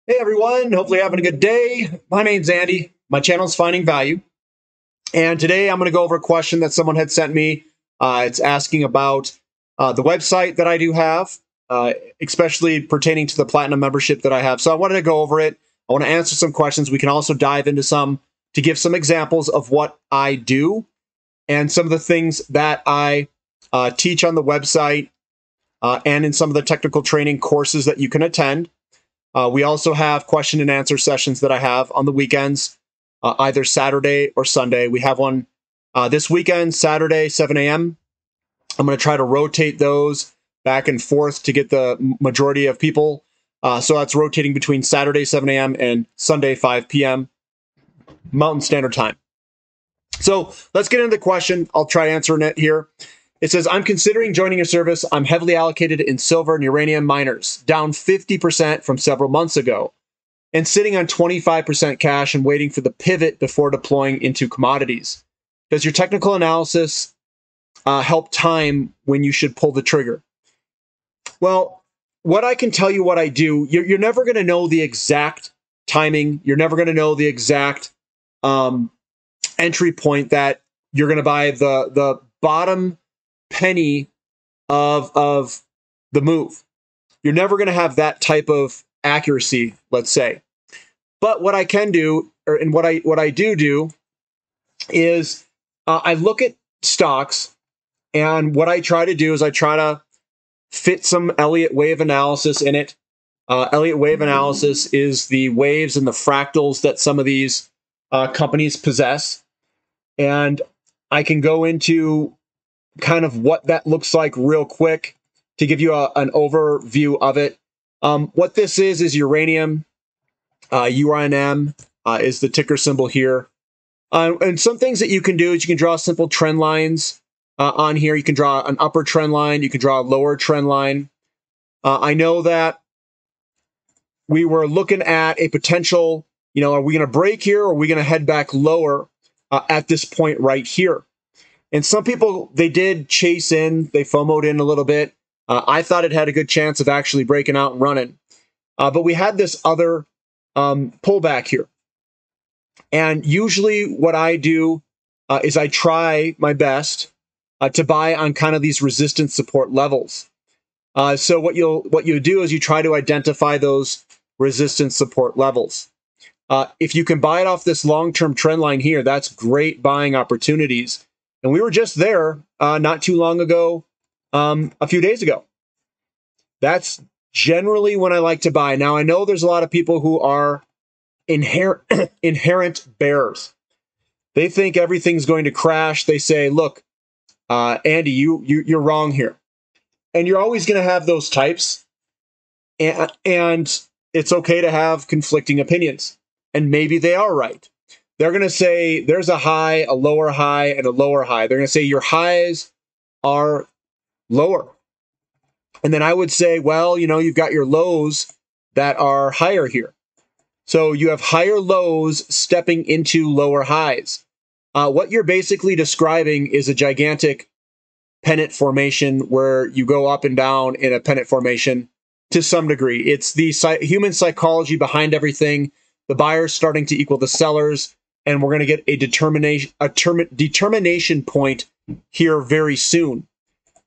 Hey everyone, hopefully you're having a good day. My name's Andy. My channel is Finding Value. And today I'm going to go over a question that someone had sent me. It's asking about the website that I do have, especially pertaining to the Platinum membership that I have. So I wanted to go over it. I want to answer some questions. We can also dive into some to give some examples of what I do and some of the things that I teach on the website and in some of the technical training courses that you can attend. We also have question and answer sessions that I have on the weekends, either Saturday or Sunday. We have one this weekend, Saturday, 7 a.m. I'm going to try to rotate those back and forth to get the majority of people. So that's rotating between Saturday, 7 a.m. and Sunday, 5 p.m. Mountain Standard Time. So let's get into the question. I'll try answering it here. It says, I'm considering joining your service. I'm heavily allocated in silver and uranium miners, down 50% from several months ago, and sitting on 25% cash and waiting for the pivot before deploying into commodities. Does your technical analysis help time when you should pull the trigger? Well, what I can tell you what I do, you're never going to know the exact timing. You're never going to know the exact entry point that you're going to buy the bottom penny of the move. You're never going to have that type of accuracy, let's say. But what I can do, and what I do is I look at stocks, and what I try to do is I try to fit some Elliott wave analysis in it. Elliott wave analysis is the waves and the fractals that some of these companies possess, and I can go into kind of what that looks like real quick to give you an overview of it. What this is uranium. URNM is the ticker symbol here. And some things that you can do is you can draw simple trend lines on here. You can draw an upper trend line. You can draw a lower trend line. I know that we were looking at a potential, are we going to break here or are we going to head back lower at this point right here? And some people, they did chase in, they FOMO'd in a little bit. I thought it had a good chance of actually breaking out and running. But we had this other pullback here. And usually what I do is I try my best to buy on kind of these resistance support levels. So what you do is you try to identify those resistance support levels. If you can buy it off this long-term trend line here, that's great buying opportunities. And we were just there not too long ago, a few days ago. That's generally when I like to buy. Now, I know there's a lot of people who are inherent bears. They think everything's going to crash. They say, look, Andy, you're wrong here. And you're always going to have those types. And it's okay to have conflicting opinions. And maybe they are right. They're going to say there's a high, a lower high, and a lower high. They're going to say your highs are lower. And then I would say, well, you've got your lows that are higher here. So you have higher lows stepping into lower highs. What you're basically describing is a gigantic pennant formation where you go up and down in a pennant formation to some degree. It's the human psychology behind everything. The buyers starting to equal the sellers. And we're going to get a determination point here very soon.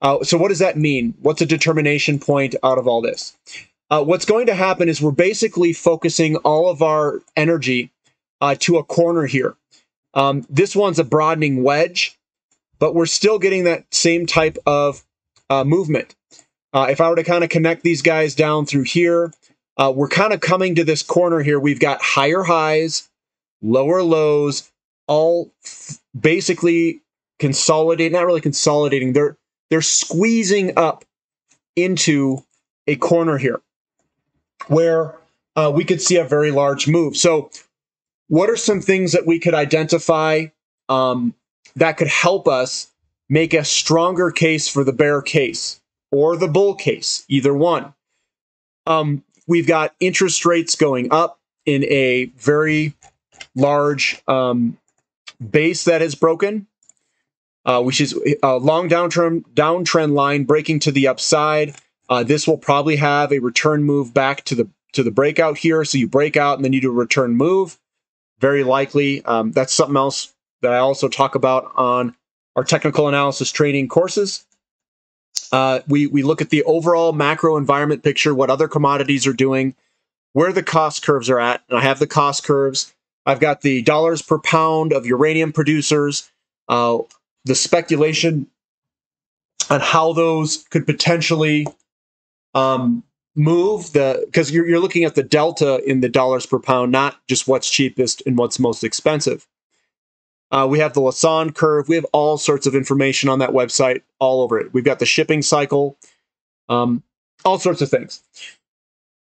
So what does that mean? What's a determination point out of all this? What's going to happen is we're basically focusing all of our energy to a corner here. This one's a broadening wedge, but we're still getting that same type of movement. If I were to kind of connect these guys down through here, we're kind of coming to this corner here. We've got higher highs, lower lows, all basically consolidating, not really consolidating. They're squeezing up into a corner here where we could see a very large move. So what are some things that we could identify that could help us make a stronger case for the bear case or the bull case, either one? We've got interest rates going up in a very large base that is broken, which is a long downtrend line breaking to the upside. This will probably have a return move back to the breakout here. So you break out and then you do a return move. Very likely. That's something else that I also talk about on our technical analysis training courses. We look at the overall macro environment picture, what other commodities are doing, where the cost curves are at. And I have the cost curves. I've got the dollars per pound of uranium producers, the speculation on how those could potentially move, because you're looking at the delta in the dollars per pound, not just what's cheapest and what's most expensive. We have the Lassonde curve. We have all sorts of information on that website, all over it. We've got the shipping cycle, all sorts of things.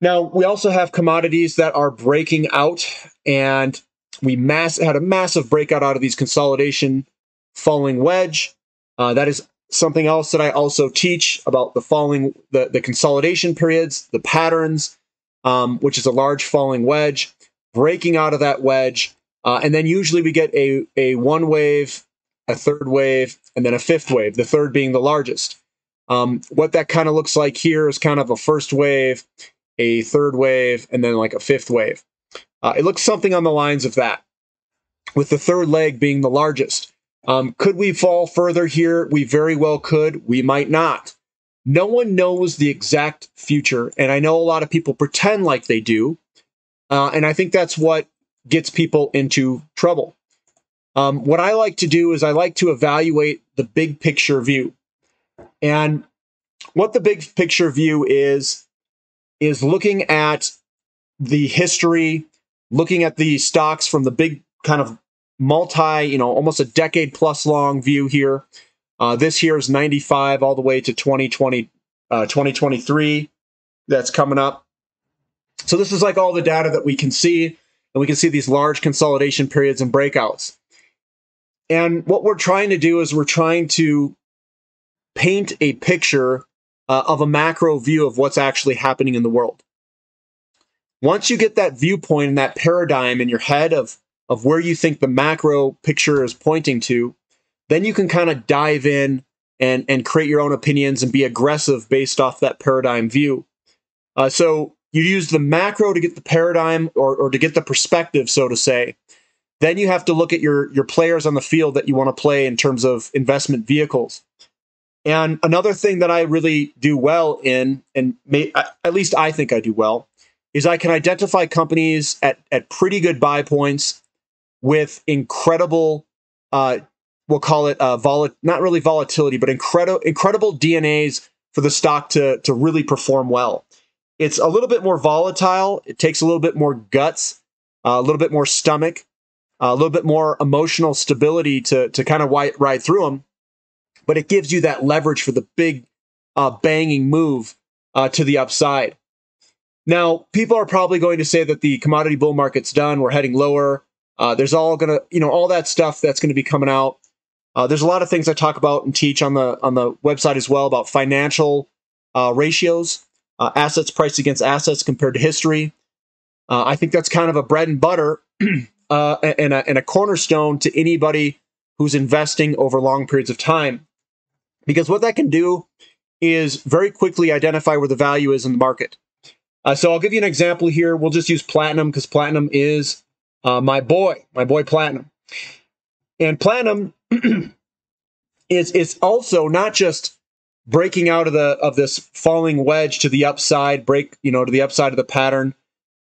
Now, we also have commodities that are breaking out, and we had a massive breakout out of these consolidation falling wedge. That is something else that I also teach about the consolidation periods, the patterns, which is a large falling wedge, breaking out of that wedge. And then usually we get a one wave, a third wave, and then a fifth wave, the third being the largest. What that kind of looks like here is kind of a first wave, a third wave, and then like a fifth wave. It looks something on the lines of that, with the third leg being the largest. Could we fall further here? We very well could. We might not. No one knows the exact future, and I know a lot of people pretend like they do, and I think that's what gets people into trouble. What I like to do is I like to evaluate the big picture view. And what the big picture view is looking at the history, looking at the stocks from the big kind of almost a decade plus long view here. This here is 95 all the way to 2023. That's coming up. So this is like all the data that we can see, and we can see these large consolidation periods and breakouts. And what we're trying to do is we're trying to paint a picture of a macro view of what's actually happening in the world. Once you get that viewpoint and that paradigm in your head of where you think the macro picture is pointing to, then you can kind of dive in and create your own opinions and be aggressive based off that paradigm view. So you use the macro to get the paradigm or to get the perspective, so to say. Then you have to look at your players on the field that you want to play in terms of investment vehicles. And another thing that I really do well in, and at least I think I do well, is I can identify companies at pretty good buy points with incredible, we'll call it not really volatility, but incredible DNAs for the stock to really perform well. It's a little bit more volatile. It takes a little bit more guts, a little bit more stomach, a little bit more emotional stability to kind of ride through them. But it gives you that leverage for the big banging move to the upside. Now, people are probably going to say that the commodity bull market's done. We're heading lower. There's all that stuff that's going to be coming out. There's a lot of things I talk about and teach on the website as well about financial ratios, assets priced against assets compared to history. I think that's kind of a bread and butter and a cornerstone to anybody who's investing over long periods of time. Because what that can do is very quickly identify where the value is in the market. So I'll give you an example here. We'll just use platinum because platinum is my boy platinum. And platinum is also not just breaking out of this falling wedge to the upside, to the upside of the pattern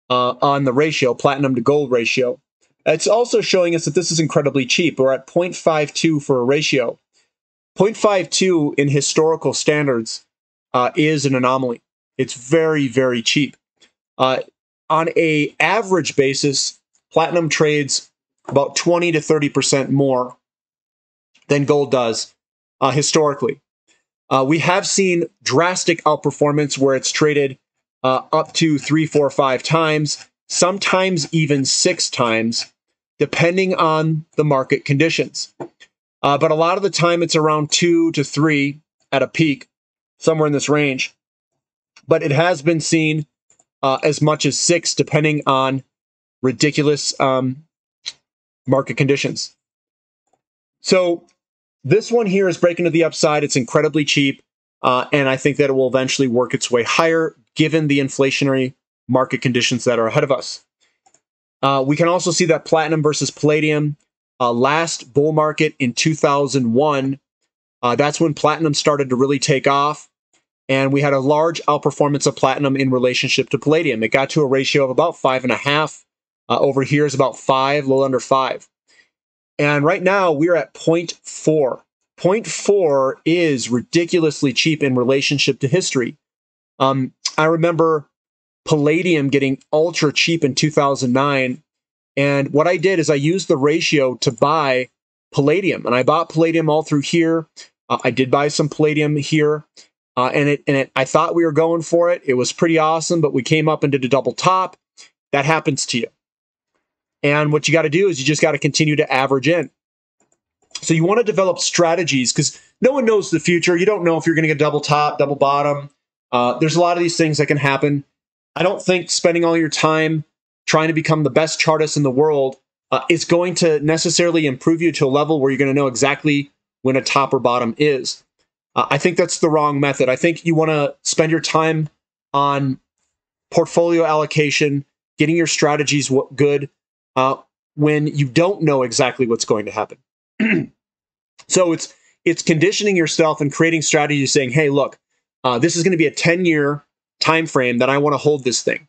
on the ratio, platinum to gold ratio. It's also showing us that this is incredibly cheap. We're at 0.52 for a ratio. 0.52 in historical standards is an anomaly. It's very, very cheap. On an average basis, platinum trades about 20 to 30% more than gold does historically. We have seen drastic outperformance where it's traded up to 3, 4, 5 times, sometimes even 6 times, depending on the market conditions. But a lot of the time it's around 2 to 3 at a peak, somewhere in this range. But it has been seen as much as 6, depending on ridiculous market conditions. So this one here is breaking to the upside. It's incredibly cheap, and I think that it will eventually work its way higher, given the inflationary market conditions that are ahead of us. We can also see that platinum versus palladium, last bull market in 2001, that's when platinum started to really take off. And we had a large outperformance of platinum in relationship to palladium. It got to a ratio of about 5.5. Over here is about 5, a little under 5. And right now we're at 0.4. 0.4 is ridiculously cheap in relationship to history. I remember palladium getting ultra cheap in 2009. And what I did is I used the ratio to buy palladium. And I bought palladium all through here. I did buy some palladium here. I thought we were going for it. It was pretty awesome, but we came up and did a double top. That happens to you. And what you got to do is you just got to continue to average in. So you want to develop strategies because no one knows the future. You don't know if you're going to get double top, double bottom. There's a lot of these things that can happen. I don't think spending all your time trying to become the best chartist in the world is going to necessarily improve you to a level where you're going to know exactly when a top or bottom is. I think that's the wrong method. I think you want to spend your time on portfolio allocation, getting your strategies good when you don't know exactly what's going to happen. So it's conditioning yourself and creating strategies saying, hey, look, this is going to be a 10-year time frame that I want to hold this thing.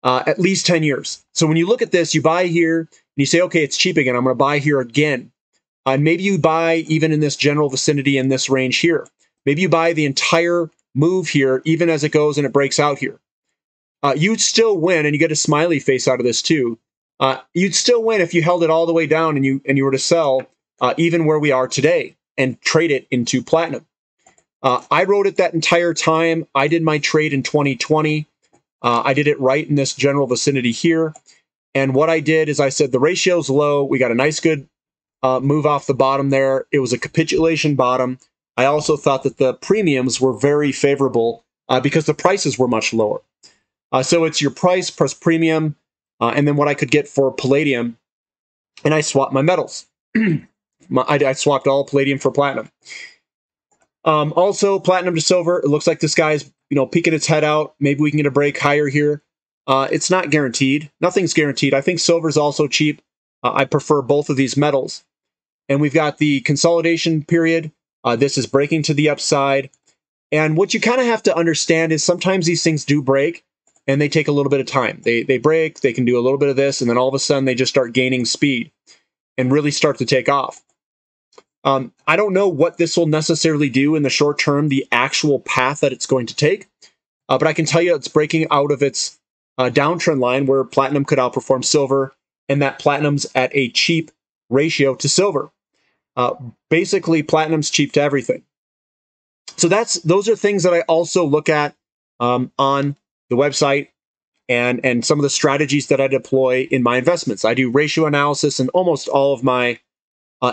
At least 10 years. So when you look at this, you buy here and you say, okay, it's cheap again. I'm going to buy here again. And maybe you buy even in this general vicinity in this range here. Maybe you buy the entire move here, even as it goes and it breaks out here. You'd still win, and you get a smiley face out of this too. You'd still win if you held it all the way down and you were to sell even where we are today and trade it into platinum. I rode it that entire time. I did my trade in 2020. I did it right in this general vicinity here. And what I did is I said the ratio's low. We got a nice good move off the bottom there. It was a capitulation bottom. I also thought that the premiums were very favorable because the prices were much lower. So it's your price plus premium and then what I could get for palladium. And I swapped my metals. I swapped all palladium for platinum. Also, platinum to silver. It looks like this guy's peeking its head out. Maybe we can get a break higher here. It's not guaranteed. Nothing's guaranteed. I think silver's also cheap. I prefer both of these metals. And we've got the consolidation period. This is breaking to the upside. And what you kind of have to understand is sometimes these things do break and they take a little bit of time. They break, they can do a little bit of this, and then all of a sudden they just start gaining speed and really start to take off. I don't know what this will necessarily do in the short term, the actual path that it's going to take. But I can tell you it's breaking out of its downtrend line where platinum could outperform silver, and that platinum's at a cheap ratio to silver. Basically, platinum's cheap to everything. So those are things that I also look at on the website and some of the strategies that I deploy in my investments. I do ratio analysis in almost all of my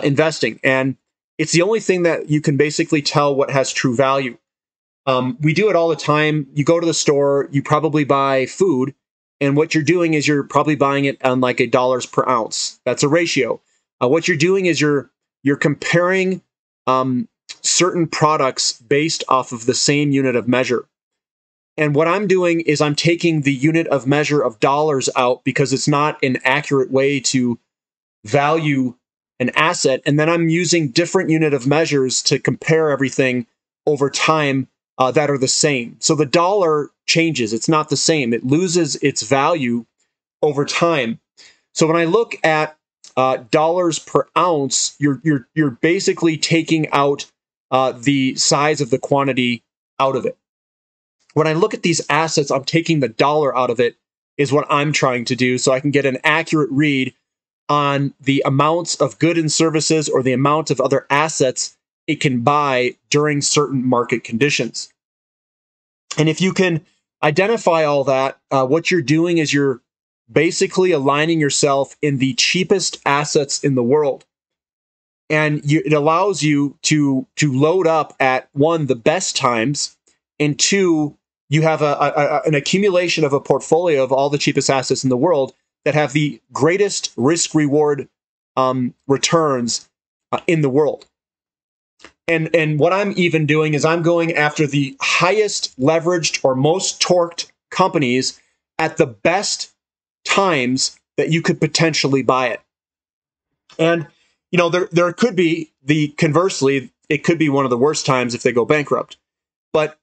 investing, and it's the only thing that you can basically tell what has true value. We do it all the time. You go to the store, you probably buy food, and what you're doing is you're probably buying it on like $1 per ounce. That's a ratio. What you're doing is you're comparing certain products based off of the same unit of measure. And what I'm doing is I'm taking the unit of measure of dollars out because it's not an accurate way to value an asset. And then I'm using different unit of measures to compare everything over time that are the same. So the dollar changes. It's not the same. It loses its value over time. So when I look at dollars per ounce, you're basically taking out the size of the quantity out of it. When I look at these assets, I'm taking the dollar out of it is what I'm trying to do so I can get an accurate read on the amounts of goods and services or the amount of other assets it can buy during certain market conditions. And if you can identify all that, what you're doing is you're basically aligning yourself in the cheapest assets in the world. And it allows you to load up at, one, the best times, and two, you have an accumulation of a portfolio of all the cheapest assets in the world that have the greatest risk-reward returns in the world. And what I'm even doing is I'm going after the highest leveraged or most torqued companies at the best times that you could potentially buy it. And, you know, there could be conversely, it could be one of the worst times if they go bankrupt. But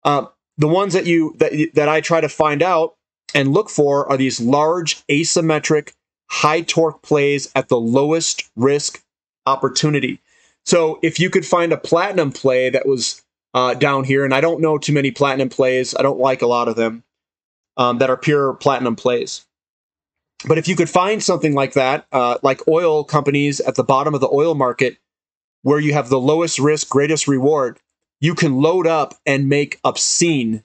the ones that I try to find out and look for are these large asymmetric high torque plays at the lowest risk opportunity. So if you could find a platinum play that was down here, and I don't know too many platinum plays, I don't like a lot of them that are pure platinum plays. But if you could find something like that, like oil companies at the bottom of the oil market, where you have the lowest risk, greatest reward, you can load up and make obscene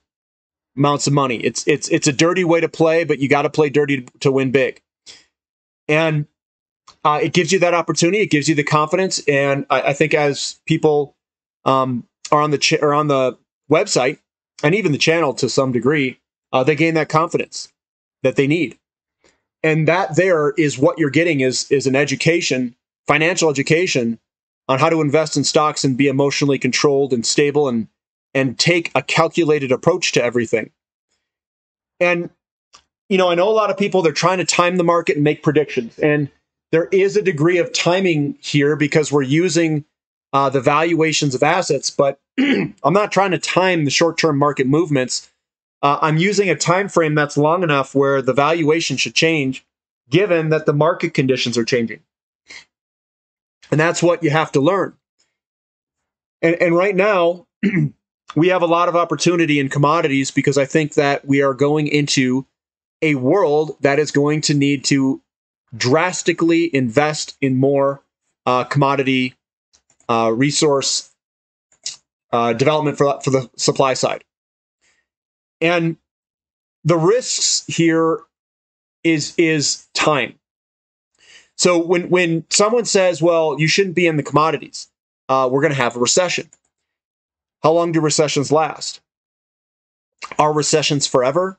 amounts of money. It's a dirty way to play, but you got to play dirty to win big. And it gives you that opportunity. It gives you the confidence. And I think as people are on the website and even the channel to some degree, they gain that confidence that they need. And that there is what you're getting is an education, financial education on how to invest in stocks and be emotionally controlled and stable and take a calculated approach to everything. And, you know, I know a lot of people, they're trying to time the market and make predictions. And there is a degree of timing here because we're using the valuations of assets, but I'm not trying to time the short-term market movements. I'm using a time frame that's long enough where the valuation should change, given that the market conditions are changing. And that's what you have to learn. And right now, we have a lot of opportunity in commodities because I think that we are going into a world that is going to need to drastically invest in more commodity resource development for the supply side. And the risks here is time. So when someone says, well, you shouldn't be in the commodities, we're going to have a recession. How long do recessions last? Are recessions forever?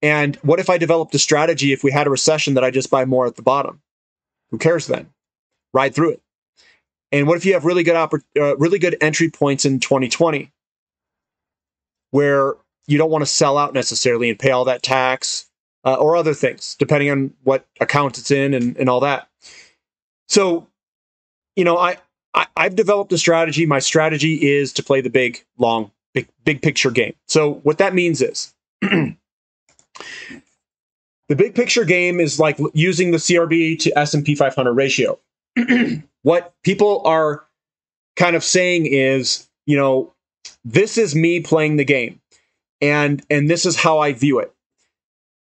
And what if I developed a strategy if we had a recession that I just buy more at the bottom? Who cares then? Ride through it. And what if you have really good entry points in 2020 where you don't want to sell out necessarily and pay all that tax or other things, depending on what account it's in and all that. So, you know, I've developed a strategy. My strategy is to play the big picture game. So what that means is the big picture game is like using the CRB to S&P 500 ratio. What people are kind of saying is, you know, this is me playing the game. And this is how I view it.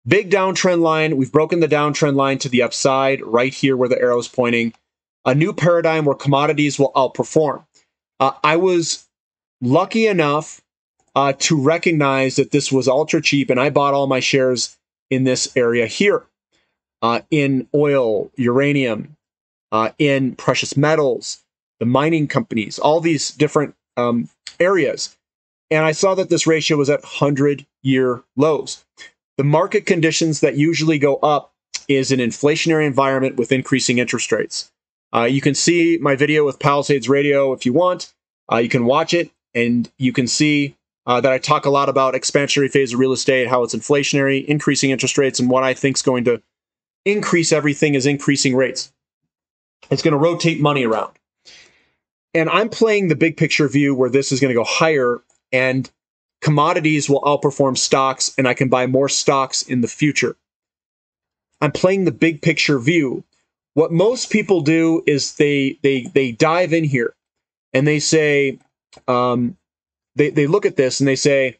Big downtrend line. We've broken the downtrend line to the upside right here where the arrow is pointing. A new paradigm where commodities will outperform. I was lucky enough to recognize that this was ultra cheap, and I bought all my shares in this area here, in oil, uranium, in precious metals, the mining companies, all these different areas. And I saw that this ratio was at 100-year lows. The market conditions that usually go up is an inflationary environment with increasing interest rates. You can see my video with Palisades Radio if you want. You can watch it, and you can see that I talk a lot about expansionary phase of real estate, how it's inflationary, increasing interest rates, and what I think is going to increase everything is increasing rates. It's going to rotate money around. And I'm playing the big picture view where this is going to go higher, and commodities will outperform stocks, and I can buy more stocks in the future. I'm playing the big picture view. What most people do is they dive in here and they say, they look at this and they say,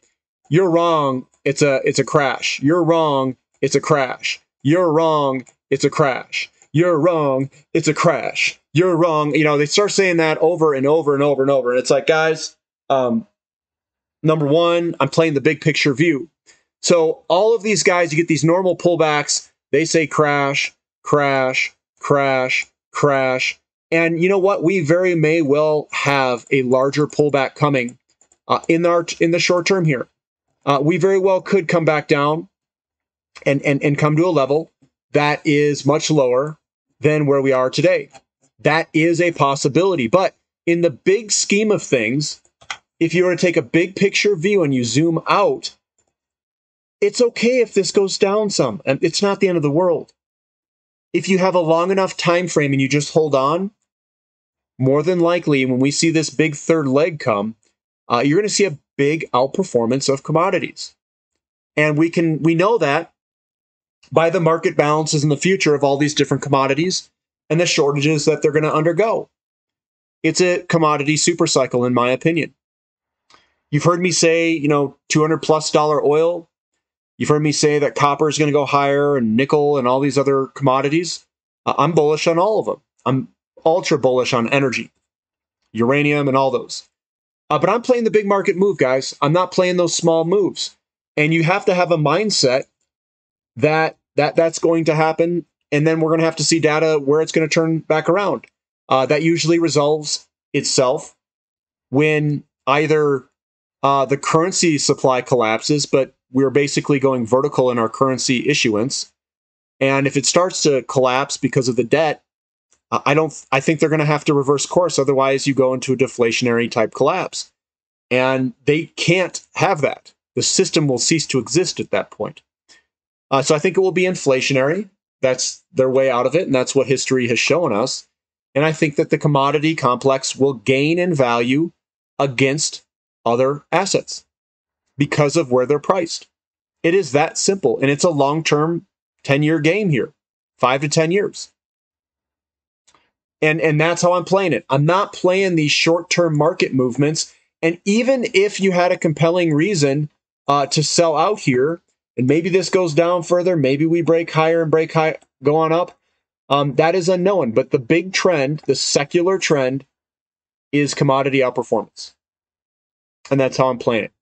you're wrong, it's a crash. You're wrong, it's a crash. You're wrong, it's a crash. You're wrong, it's a crash. You're wrong. You know, they start saying that over and over and over and over. And it's like, guys, number one, I'm playing the big picture view. So all of these guys, you get these normal pullbacks. They say crash, crash, crash, crash. And you know what? We very may well have a larger pullback coming in the short term here. We very well could come back down and come to a level that is much lower than where we are today. That is a possibility. But in the big scheme of things, if you were to take a big picture view and you zoom out, it's okay if this goes down some, and it's not the end of the world. If you have a long enough time frame and you just hold on, more than likely, when we see this big third leg come, you're going to see a big outperformance of commodities. And we know that by the market balances in the future of all these different commodities and the shortages that they're going to undergo. It's a commodity super cycle, in my opinion. You've heard me say, $200+ oil. You've heard me say that copper is going to go higher, and nickel and all these other commodities. I'm bullish on all of them. I'm ultra bullish on energy, uranium, and all those. But I'm playing the big market move, guys. I'm not playing those small moves. And you have to have a mindset that's going to happen, and then we're going to have to see data where it's going to turn back around. That usually resolves itself when either the currency supply collapses, but we're basically going vertical in our currency issuance. And if it starts to collapse because of the debt, I think they're going to have to reverse course. Otherwise, you go into a deflationary type collapse. And they can't have that. The system will cease to exist at that point. So I think it will be inflationary. That's their way out of it, and that's what history has shown us. And I think that the commodity complex will gain in value against other assets because of where they're priced. It is that simple, and it's a long-term 10-year game here, 5 to 10 years. And that's how I'm playing it. I'm not playing these short-term market movements. And even if you had a compelling reason to sell out here, and maybe this goes down further, maybe we break higher and break high, go on up, that is unknown. But the big trend, the secular trend, is commodity outperformance. And that's how I'm playing it.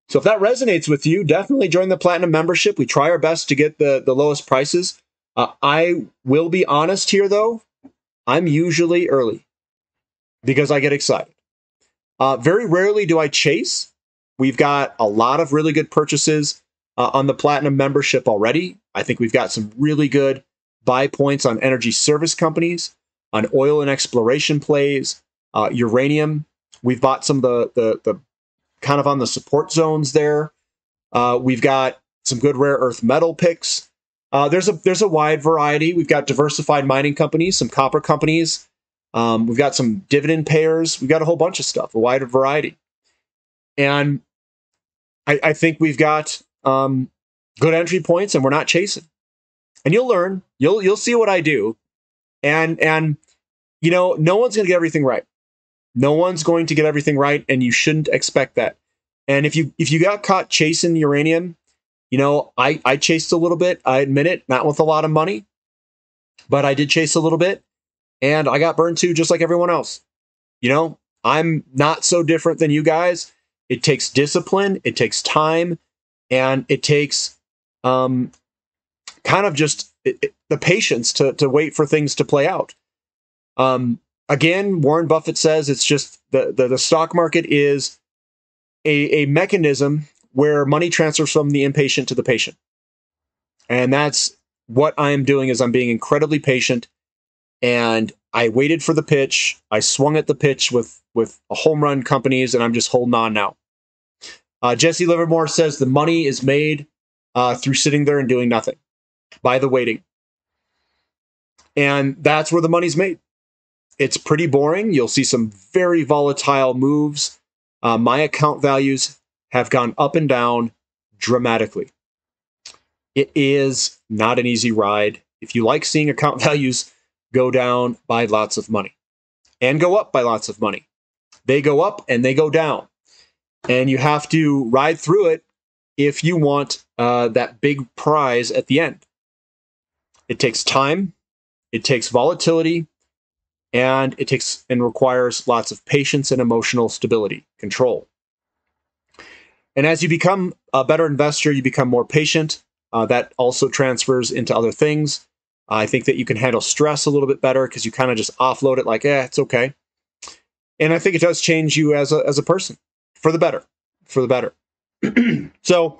So if that resonates with you, definitely join the Platinum membership. We try our best to get the lowest prices. I will be honest here, though. I'm usually early because I get excited. Very rarely do I chase. We've got a lot of really good purchases on the Platinum membership already. I think we've got some really good buy points on energy service companies, on oil and exploration plays, uranium. We've bought some of the kind of on the support zones there. We've got some good rare earth metal picks. There's a wide variety. We've got diversified mining companies, some copper companies. We've got some dividend payers. We've got a whole bunch of stuff, a wide variety. And I think we've got good entry points, and we're not chasing. And you'll learn. You'll see what I do. And no one's going to get everything right. No one's going to get everything right, and you shouldn't expect that. And if you got caught chasing uranium, I chased a little bit. I admit it, not with a lot of money, but I did chase a little bit, and I got burned too, just like everyone else. I'm not so different than you guys. It takes discipline, it takes time, and it takes kind of just the patience to wait for things to play out. Again, Warren Buffett says it's just the stock market is a mechanism where money transfers from the impatient to the patient. And that's what I am doing, is I'm being incredibly patient. And I waited for the pitch. I swung at the pitch with a home run companies, and I'm just holding on now. Jesse Livermore says the money is made through sitting there and doing nothing, by the waiting. And that's where the money's made. It's pretty boring. You'll see some very volatile moves. My account values have gone up and down dramatically. It is not an easy ride. If you like seeing account values go down by lots of money and go up by lots of money, they go up and they go down. And you have to ride through it if you want that big prize at the end. It takes time, it takes volatility, and it takes and requires lots of patience and emotional stability, control. And as you become a better investor, you become more patient. That also transfers into other things. I think that you can handle stress a little bit better because you kind of just offload it like, it's okay. And I think it does change you as a person for the better, So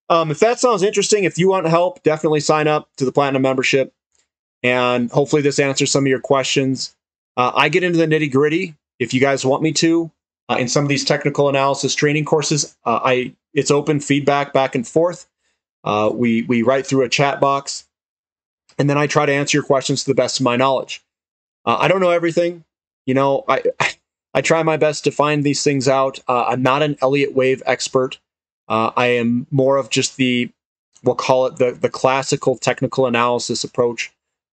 if that sounds interesting, if you want help, definitely sign up to the Platinum membership. And hopefully this answers some of your questions. I get into the nitty gritty if you guys want me to. In some of these technical analysis training courses, I it's open feedback back and forth. We write through a chat box, and then I try to answer your questions to the best of my knowledge. I don't know everything. You know, I try my best to find these things out. I'm not an Elliott wave expert. I am more of just we'll call it the classical technical analysis approach.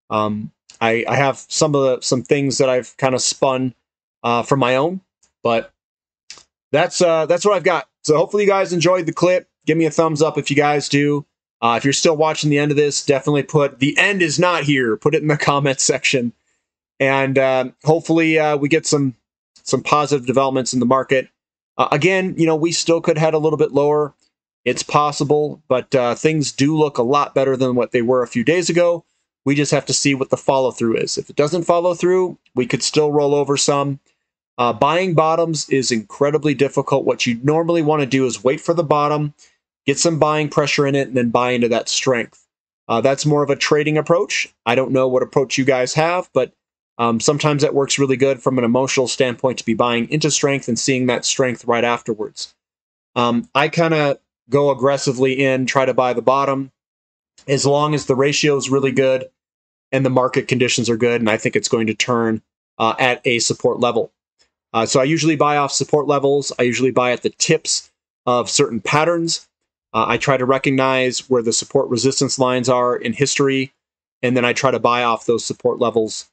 I have some things that I've kind of spun from my own, but that's what I've got. So hopefully you guys enjoyed the clip. Give me a thumbs up if you guys do. If you're still watching the end of this, definitely put "the end is not here." Put it in the comments section, and hopefully we get some positive developments in the market. Again, you know, we still could head a little bit lower. It's possible, but things do look a lot better than what they were a few days ago. We just have to see what the follow through is. If it doesn't follow through, we could still roll over some. Buying bottoms is incredibly difficult. What you normally want to do is wait for the bottom, get some buying pressure in it, and then buy into that strength. That's more of a trading approach. I don't know what approach you guys have, but sometimes that works really good from an emotional standpoint to be buying into strength and seeing that strength right afterwards. I kind of go aggressively in, try to buy the bottom, as long as the ratio is really good and the market conditions are good, and I think it's going to turn at a support level. So I usually buy off support levels. I usually buy at the tips of certain patterns. I try to recognize where the support resistance lines are in history, and then I try to buy off those support levels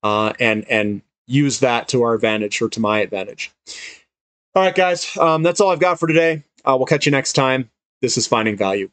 and use that to our advantage, or to my advantage. All right, guys, that's all I've got for today. We'll catch you next time. This is Finding Value.